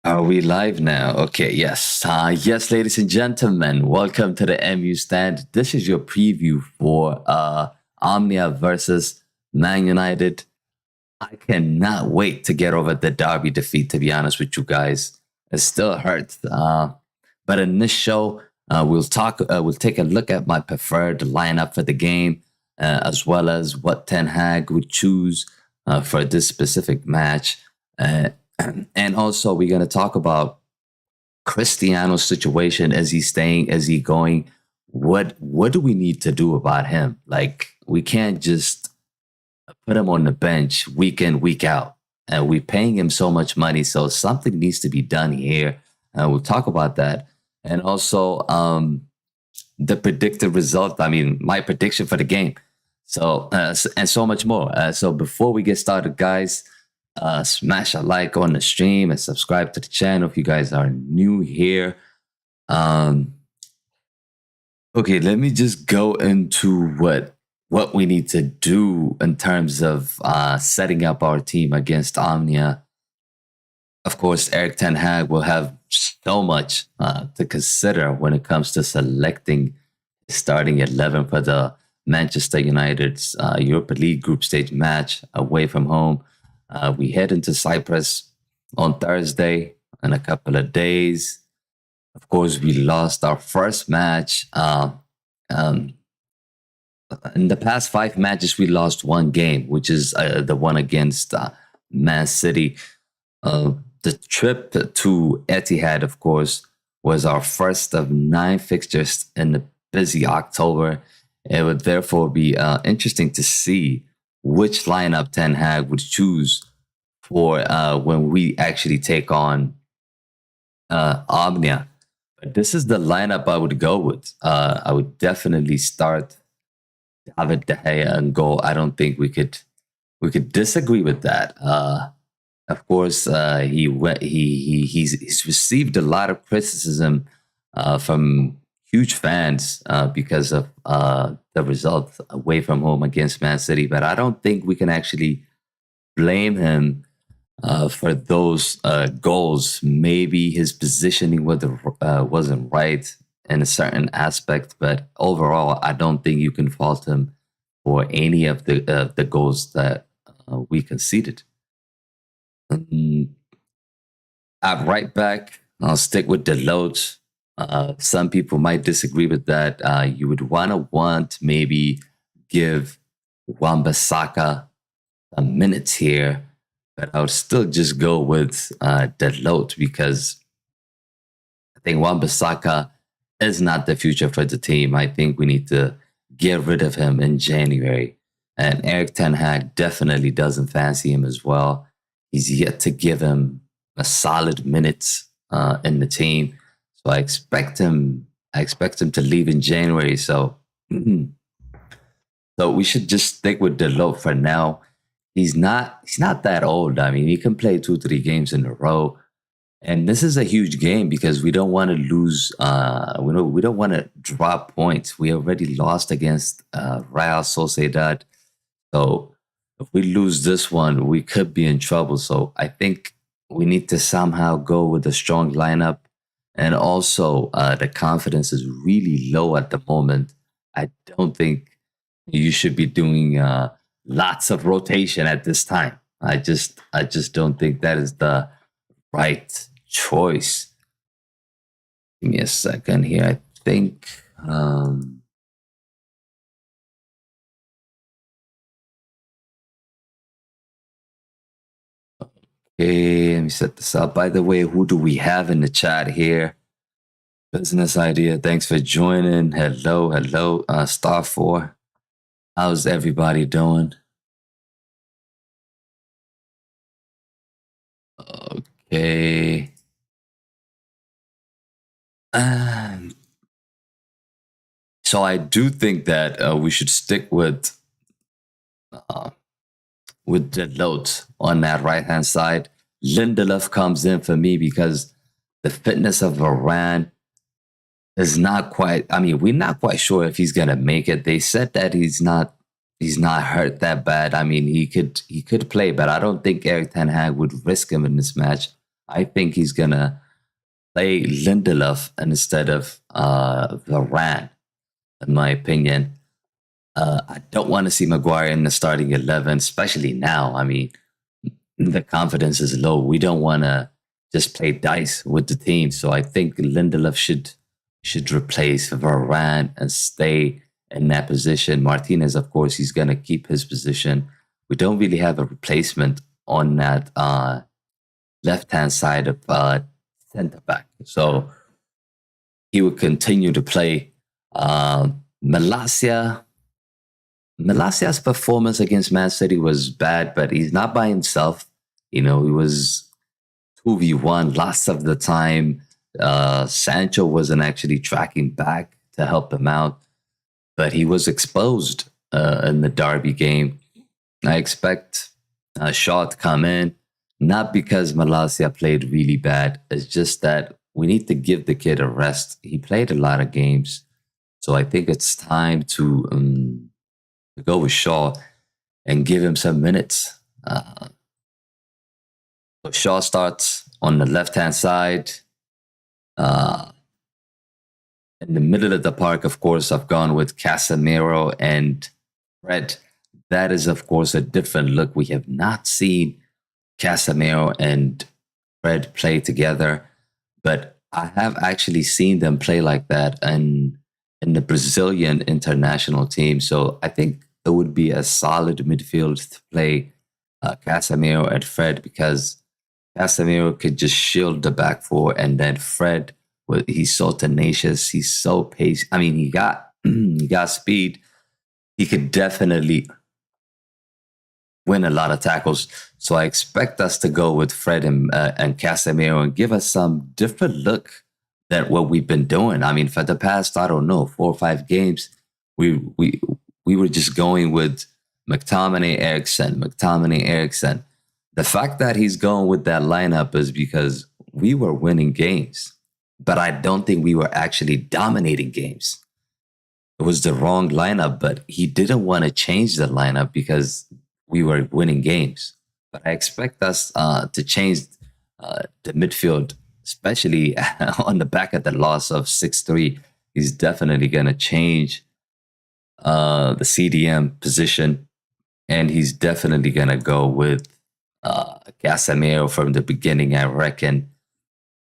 Are we live now? Okay, yes. Yes, ladies and gentlemen, welcome to the MU stand. This is your preview for Omnia versus Man United. I cannot wait to get over the Derby defeat, to be honest with you guys. It still hurts. But in this show, we'll take a look at my preferred lineup for the game, as well as what Ten Hag would choose for this specific match. And also, we're going to talk about Cristiano's situation. Is he staying? Is he going? What do we need to do about him? Like, we can't just put him on the bench week in, week out. And we're paying him so much money, so something needs to be done here. We'll talk about that. And also, the predicted result. I mean, my prediction for the game. So, and so much more. So before we get started, guys, smash a like on the stream and subscribe to the channel if you guys are new here. Okay, let me just go into what we need to do in terms of setting up our team against Omnia. Of course, Erik Ten Hag will have so much to consider when it comes to selecting starting 11 for the Manchester United's Europa League group stage match away from home. We head into Cyprus on Thursday in a couple of days. Of course, we lost our first match. In the past 5 matches, we lost one game, which is the one against Man City. The trip to Etihad, of course, was our first of 9 fixtures in the busy October. It would therefore be interesting to see which lineup Ten Hag would choose for when we actually take on Omnia. But this is the lineup I would go with. I would definitely start David De Gea in goal. I don't think we could disagree with that. Of course, he's received a lot of criticism from huge fans because of the result away from home against Man City. But I don't think we can actually blame him for those goals. Maybe his positioning wasn't right in a certain aspect, but overall, I don't think you can fault him for any of the goals that we conceded. At right back, I'll stick with Dalot. Some people might disagree with that. You would want maybe give Wan-Bissaka a minute here, but I would still just go with Dalot because I think Wan-Bissaka is not the future for the team. I think we need to get rid of him in January. And Erik Ten Hag definitely doesn't fancy him as well. He's yet to give him a solid minute in the team. So I expect him to leave in January. So we should just stick with Dalot for now. He's not that old. I mean, he can play 2-3 games in a row. And this is a huge game because we don't want to lose. We don't want to drop points. We already lost against Real Sociedad. So if we lose this one, we could be in trouble. So I think we need to somehow go with a strong lineup. And also, the confidence is really low at the moment. I don't think you should be doing lots of rotation at this time. I just don't think that is the right choice. Give me a second here. I think. Okay, let me set this up. By the way, who do we have in the chat here? Business Idea, thanks for joining. Hello, Star 4. How's everybody doing? Okay. So I do think that we should stick with Dalot on that right-hand side. Lindelof comes in for me because the fitness of Varane is not quite. I mean, we're not quite sure if he's gonna make it. They said that he's not hurt that bad. I mean, he could play, but I don't think Erik Ten Hag would risk him in this match. I think he's gonna play Lindelof instead of Varane, in my opinion. I don't want to see Maguire in the starting 11, especially now. I mean, the confidence is low. We don't want to just play dice with the team. So I think Lindelof should replace Varane and stay in that position. Martinez, of course, he's going to keep his position. We don't really have a replacement on that left-hand side of centre back. So he would continue to play. Malacia's performance against Man City was bad, but he's not by himself. He was 2v1 lots of the time. Sancho wasn't actually tracking back to help him out, but he was exposed in the Derby game. I expect Shaw to come in, not because Malacia played really bad. It's just that we need to give the kid a rest. He played a lot of games, so I think it's time to go with Shaw and give him some minutes. So Shaw starts on the left-hand side. In the middle of the park, of course, I've gone with Casemiro and Fred. That is, of course, a different look. We have not seen Casemiro and Fred play together, but I have actually seen them play like that in the Brazilian international team. So I think it would be a solid midfield to play Casemiro and Fred, because Casemiro could just shield the back four, and then Fred, he's so tenacious, he's so patient. I mean, he got speed. He could definitely win a lot of tackles. So I expect us to go with Fred and Casemiro and give us some different look than what we've been doing. I mean, for the past, I don't know, 4 or 5 games, we were just going with McTominay, Eriksen. The fact that he's going with that lineup is because we were winning games, but I don't think we were actually dominating games. It was the wrong lineup, but he didn't want to change the lineup because we were winning games. But I expect us to change the midfield, especially on the back of the loss of 6-3. He's definitely going to change the CDM position, and he's definitely going to go with Casemiro from the beginning, I reckon.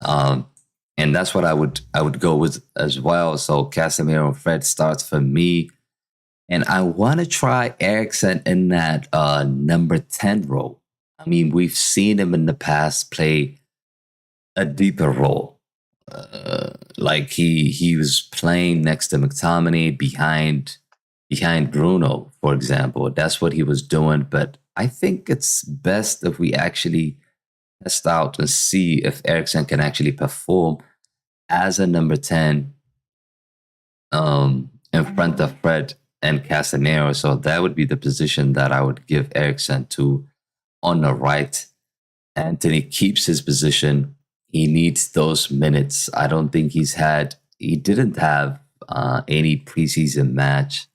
And that's what I would go with as well. So Casemiro and Fred starts for me. And I want to try Eriksen in that number 10 role. I mean, we've seen him in the past play a deeper role. Like he was playing next to McTominay behind Bruno, for example. That's what he was doing. But I think it's best if we actually test out and see if Eriksen can actually perform as a number 10 in front of Fred and Casemiro. So that would be the position that I would give Eriksen to on the right. Anthony keeps his position. He needs those minutes. I don't think he didn't have any preseason match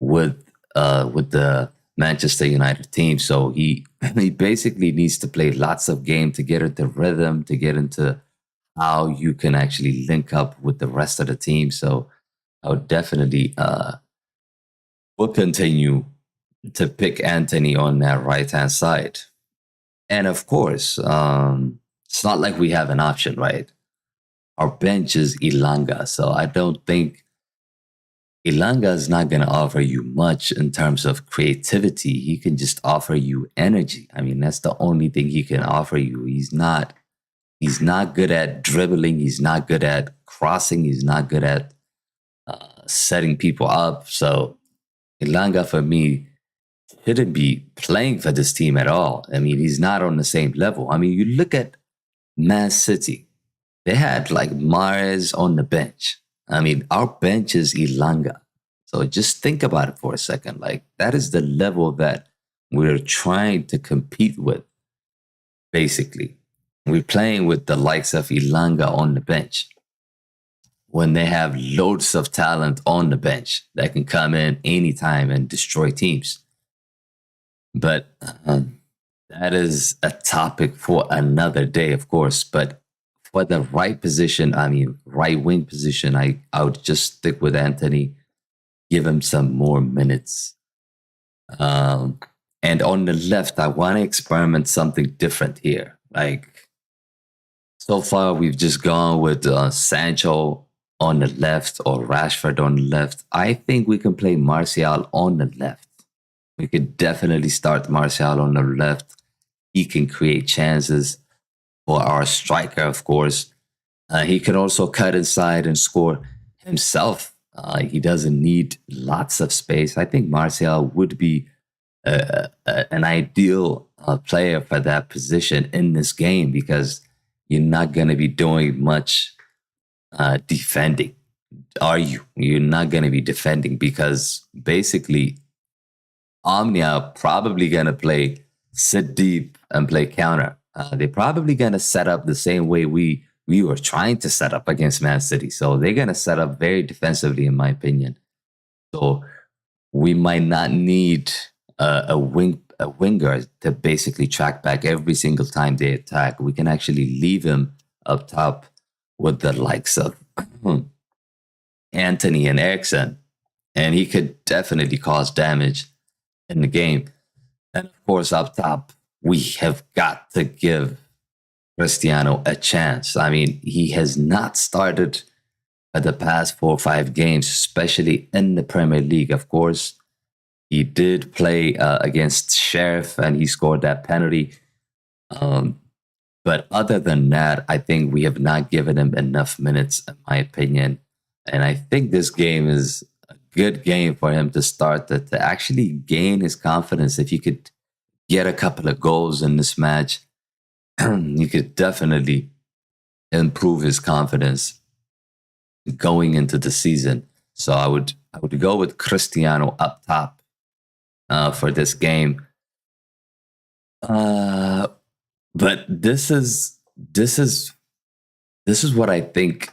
with the Manchester United team. So he basically needs to play lots of games to get into rhythm, to get into how you can actually link up with the rest of the team. So I would definitely will continue to pick Anthony on that right-hand side. And of course, it's not like we have an option, right? Our bench is Ilanga. So I don't think Ilanga is not going to offer you much in terms of creativity. He can just offer you energy. I mean, that's the only thing he can offer you. He's not good at dribbling. He's not good at crossing. He's not good at setting people up. So Ilanga, for me, shouldn't be playing for this team at all. I mean, he's not on the same level. I mean, you look at Man City. They had like Mahrez on the bench. I mean, our bench is Ilanga. So just think about it for a second. Like, that is the level that we're trying to compete with, basically. We're playing with the likes of Ilanga on the bench when they have loads of talent on the bench that can come in anytime and destroy teams. But That is a topic for another day, of course. But for the right position, I mean, right wing position, I would just stick with Anthony, give him some more minutes. Um, and on the left, I want to experiment something different here. Like, so far, we've just gone with Sancho on the left or Rashford on the left. I think we can play Martial on the left. We could definitely start Martial on the left. He can create chances for our striker, of course. He can also cut inside and score himself. He doesn't need lots of space. I think Martial would be an ideal player for that position in this game because you're not going to be doing much defending, are you? You're not going to be defending because basically Omnia probably going to play sit deep and play counter. They're probably going to set up the same way we were trying to set up against Man City. So they're going to set up very defensively, in my opinion. So we might not need a winger to basically track back every single time they attack. We can actually leave him up top with the likes of Anthony and Eriksen, and he could definitely cause damage in the game. And of course, up top, we have got to give Cristiano a chance. I mean, he has not started at the past 4 or 5 games, especially in the Premier League. Of course, he did play against Sheriff and he scored that penalty. But other than that, I think we have not given him enough minutes, in my opinion. And I think this game is a good game for him to start to actually gain his confidence. If he could get a couple of goals in this match, he could definitely improve his confidence going into the season. So I would go with Cristiano up top for this game. But this is what I think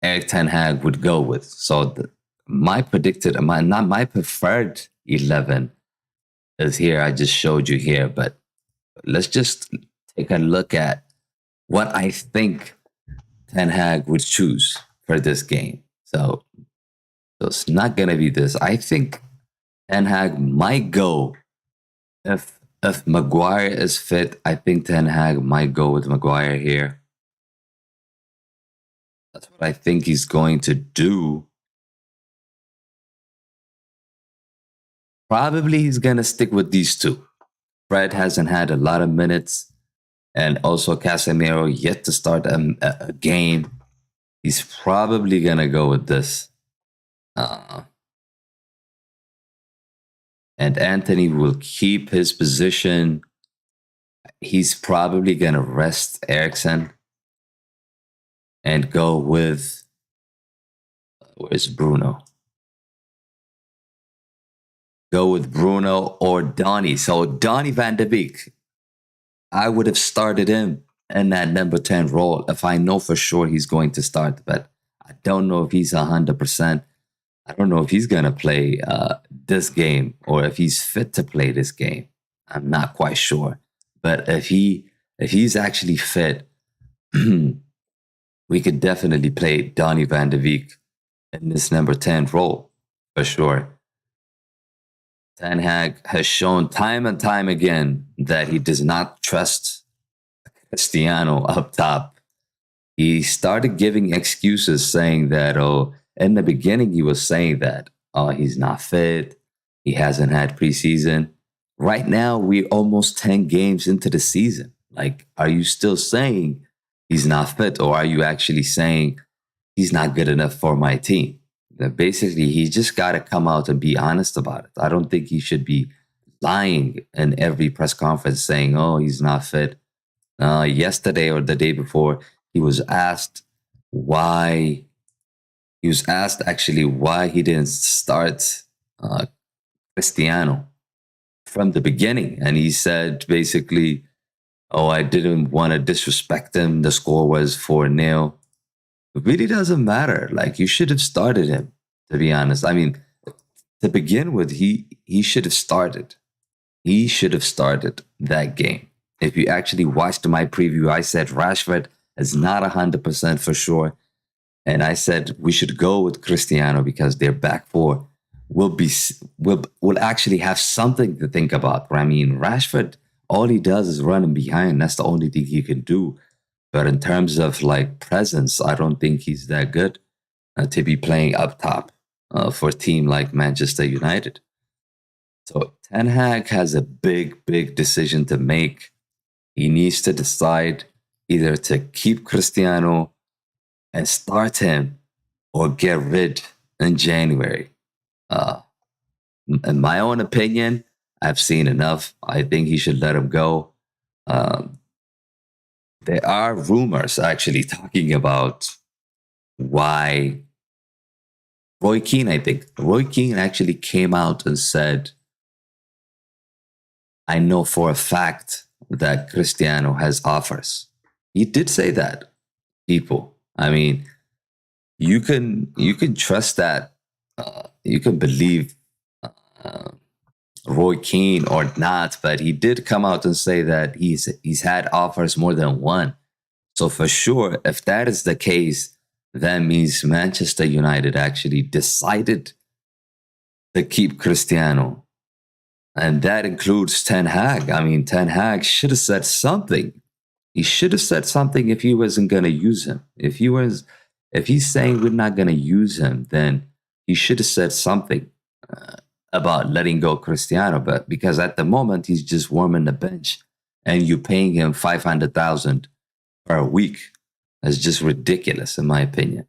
Erik Ten Hag would go with. So my preferred 11 is here. I just showed you here, but let's just take a look at what I think Ten Hag would choose for this game. So it's not gonna be this. I think Ten Hag might go if Maguire is fit. I think Ten Hag might go with Maguire here. That's what I think he's going to do. Probably he's gonna stick with these two. Fred hasn't had a lot of minutes, and also Casemiro yet to start a game. He's probably gonna go with this. And Anthony will keep his position. He's probably gonna rest Eriksen and go with, where's Bruno? Go with Bruno or Donny. So Donny van de Beek, I would have started him in that number 10 role if I know for sure he's going to start. But I don't know if he's 100%. I don't know if he's going to play this game or if he's fit to play this game. I'm not quite sure. But if he's actually fit, we could definitely play Donny van de Beek in this number 10 role for sure. Ten Hag has shown time and time again that he does not trust Cristiano up top. He started giving excuses saying that, in the beginning he was saying that, he's not fit, he hasn't had preseason. Right now, we're almost 10 games into the season. Like, are you still saying he's not fit, or are you actually saying he's not good enough for my team? Basically, he just got to come out and be honest about it. I don't think he should be lying in every press conference saying, he's not fit. Yesterday or the day before, he was asked why he didn't start Cristiano from the beginning. And he said basically, I didn't want to disrespect him. The score was 4-0. It really doesn't matter. Like, you should have started him, to be honest. I mean, to begin with, he should have started. he should have started that game. If you actually watched my preview, I said Rashford is not 100% for sure. And I said we should go with Cristiano because their back four will actually have something to think about. I mean, Rashford, all he does is running behind. That's the only thing he can do. But in terms of like presence, I don't think he's that good to be playing up top for a team like Manchester United. So Ten Hag has a big, big decision to make. He needs to decide either to keep Cristiano and start him or get rid in January. In my own opinion, I've seen enough. I think he should let him go. There are rumors actually talking about why Roy Keane actually came out and said, I know for a fact that Cristiano has offers. He did say that, people. I mean, you can trust that. You can believe Roy Keane or not, but he did come out and say that he's had offers more than one. So for sure, if that is the case, that means Manchester United actually decided to keep Cristiano. And that includes Ten Hag. I mean, Ten Hag should have said something. He should have said something if he wasn't going to use him. If he's saying we're not going to use him, then he should have said something about letting go Cristiano. But because at the moment he's just warming the bench, and you're paying him 500,000 per week, that's just ridiculous, in my opinion.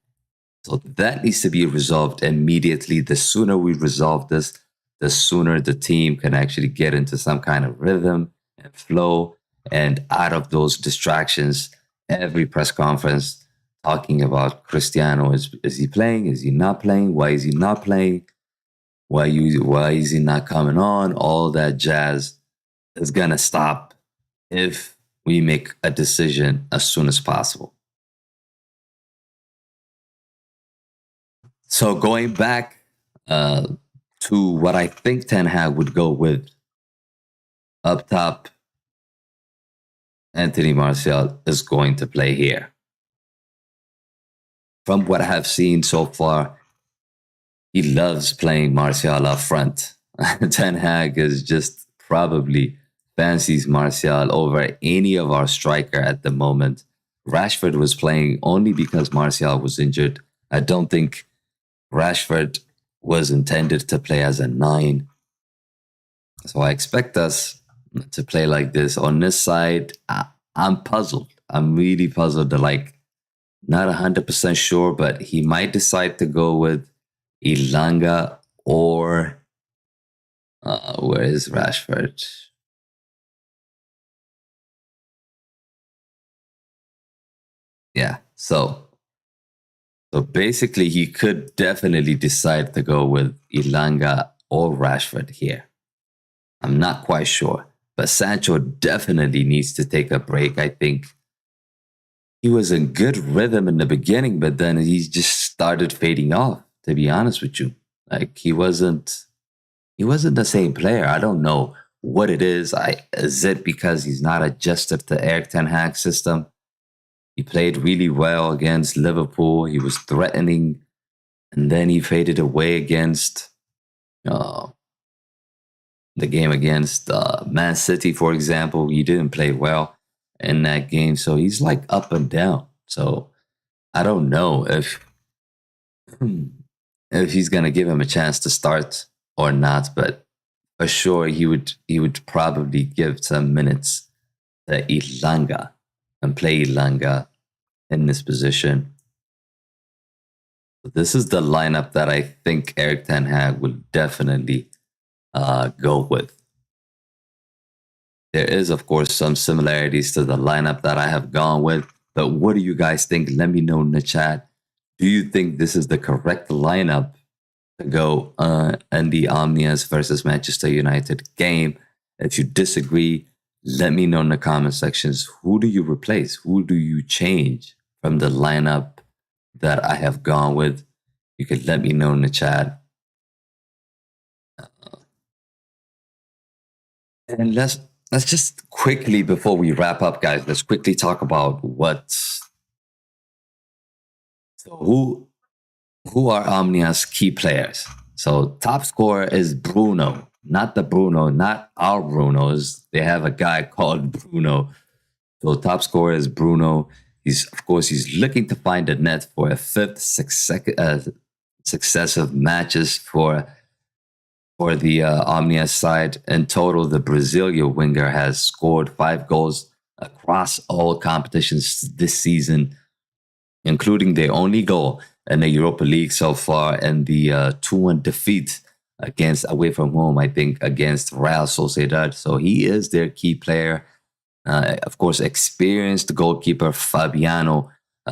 So that needs to be resolved immediately. The sooner we resolve this, the sooner the team can actually get into some kind of rhythm and flow and out of those distractions. Every press conference talking about Cristiano. Is he playing? Is he not playing? Why is he not playing? Why is he not coming on? All that jazz is going to stop if we make a decision as soon as possible. So going back to what I think Ten Hag would go with, up top, Anthony Martial is going to play here. From what I have seen so far, he loves playing Martial up front. Ten Hag is just probably fancies Martial over any of our striker at the moment. Rashford was playing only because Martial was injured. I don't think Rashford was intended to play as a 9. So I expect us to play like this. On this side, I'm puzzled. I'm really puzzled. Not 100% sure, but he might decide to go with Elanga or where is Rashford? Yeah, so basically he could definitely decide to go with Elanga or Rashford here. I'm not quite sure, but Sancho definitely needs to take a break. I think he was in good rhythm in the beginning, but then he just started fading off, to be honest with you. Like he wasn't the same player. I don't know what it is. Is it because he's not adjusted to Erik Ten Hag's system? He played really well against Liverpool. He was threatening, and then he faded away against the game against Man City, for example. He didn't play well in that game, so he's like up and down. So I don't know if he's gonna give him a chance to start or not, but for sure he would probably give some minutes to Elanga and play Elanga in this position. This is the lineup that I think Erik Ten Hag will definitely go with. There is, of course, some similarities to the lineup that I have gone with, but what do you guys think? Let me know in the chat. Do you think this is the correct lineup to go in the OMONIA'S versus Manchester United game? If you disagree, let me know in the comment sections. Who do you replace? Who do you change from the lineup that I have gone with? You could let me know in the chat. And let's just quickly, before we wrap up, guys, let's quickly talk about who are Omnia's key players. So top scorer is Bruno, not our Brunos. They have a guy called Bruno. So top scorer is Bruno. He's looking to find a net for a fifth successive matches for the Omnia's side. In total, the Brazilian winger has scored 5 goals across all competitions this season, including their only goal in the Europa League so far, and the 2-1 defeat away from home, I think, against Real Sociedad. So he is their key player. Of course, experienced goalkeeper Fabiano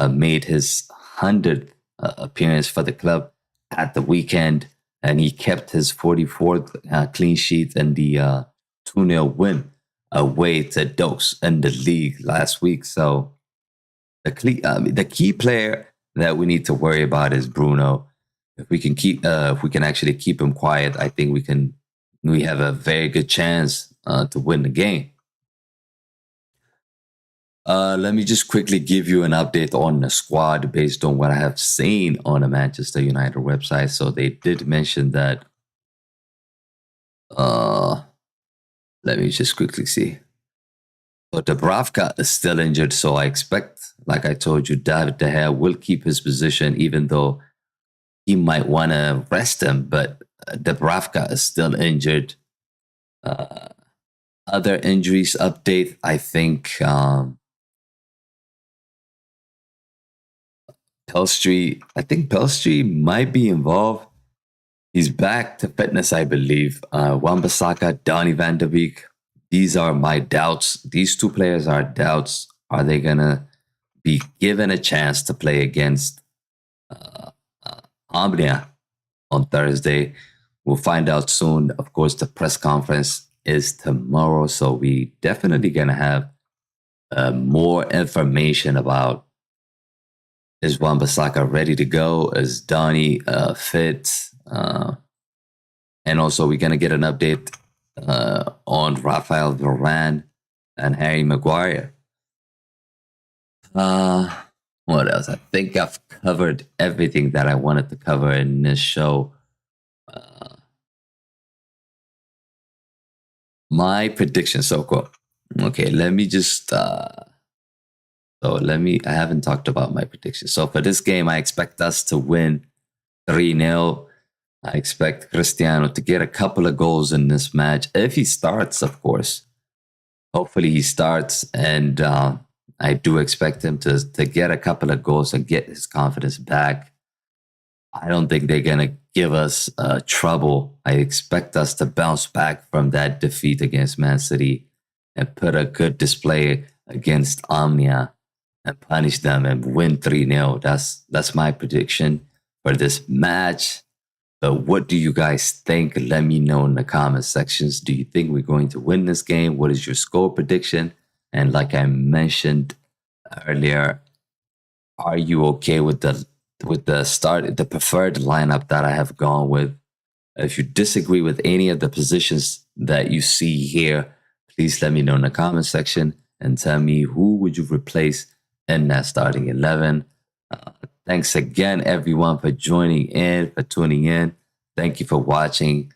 made his 100th appearance for the club at the weekend, and he kept his 44th clean sheet in the 2-0 win away to Dos in the league last week. So the key player that we need to worry about is Bruno. If we can actually keep him quiet, I think we have a very good chance to win the game. Let me just quickly give you an update on the squad based on what I have seen on the Manchester United website. So they did mention that. Let me just quickly see. So Dubravka is still injured, so I expect, like I told you, David De Gea will keep his position, even though he might want to rest him. But Dubravka is still injured. Other injuries update, I think Pelstri might be involved. He's back to fitness, I believe. Wan-Bissaka, Donny van de Beek. These are my doubts. These two players are doubts. Are they going to be given a chance to play against Omnia on Thursday? We'll find out soon. Of course, the press conference is tomorrow, so we definitely going to have more information about, is Wan-Bissaka ready to go? Is Donny fit? And also, we're going to get an update on Rafael Varane and Harry Maguire. What else? I think I've covered everything that I wanted to cover in this show. My prediction. So cool. Okay, let me just. I haven't talked about my prediction. So for this game, I expect us to win 3-0. I expect Cristiano to get a couple of goals in this match. If he starts, of course. Hopefully he starts. And I do expect him to get a couple of goals and get his confidence back. I don't think they're going to give us trouble. I expect us to bounce back from that defeat against Man City and put a good display against Omnia and punish them and win 3-0. That's my prediction for this match. But what do you guys think? Let me know in the comment sections. Do you think we're going to win this game? What is your score prediction? And like I mentioned earlier, are you okay with the preferred lineup that I have gone with? If you disagree with any of the positions that you see here, please let me know in the comment section and tell me who would you replace in that starting 11. Thanks again, everyone, for joining in, for tuning in. Thank you for watching.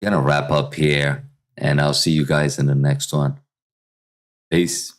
I'm going to wrap up here, and I'll see you guys in the next one. Peace.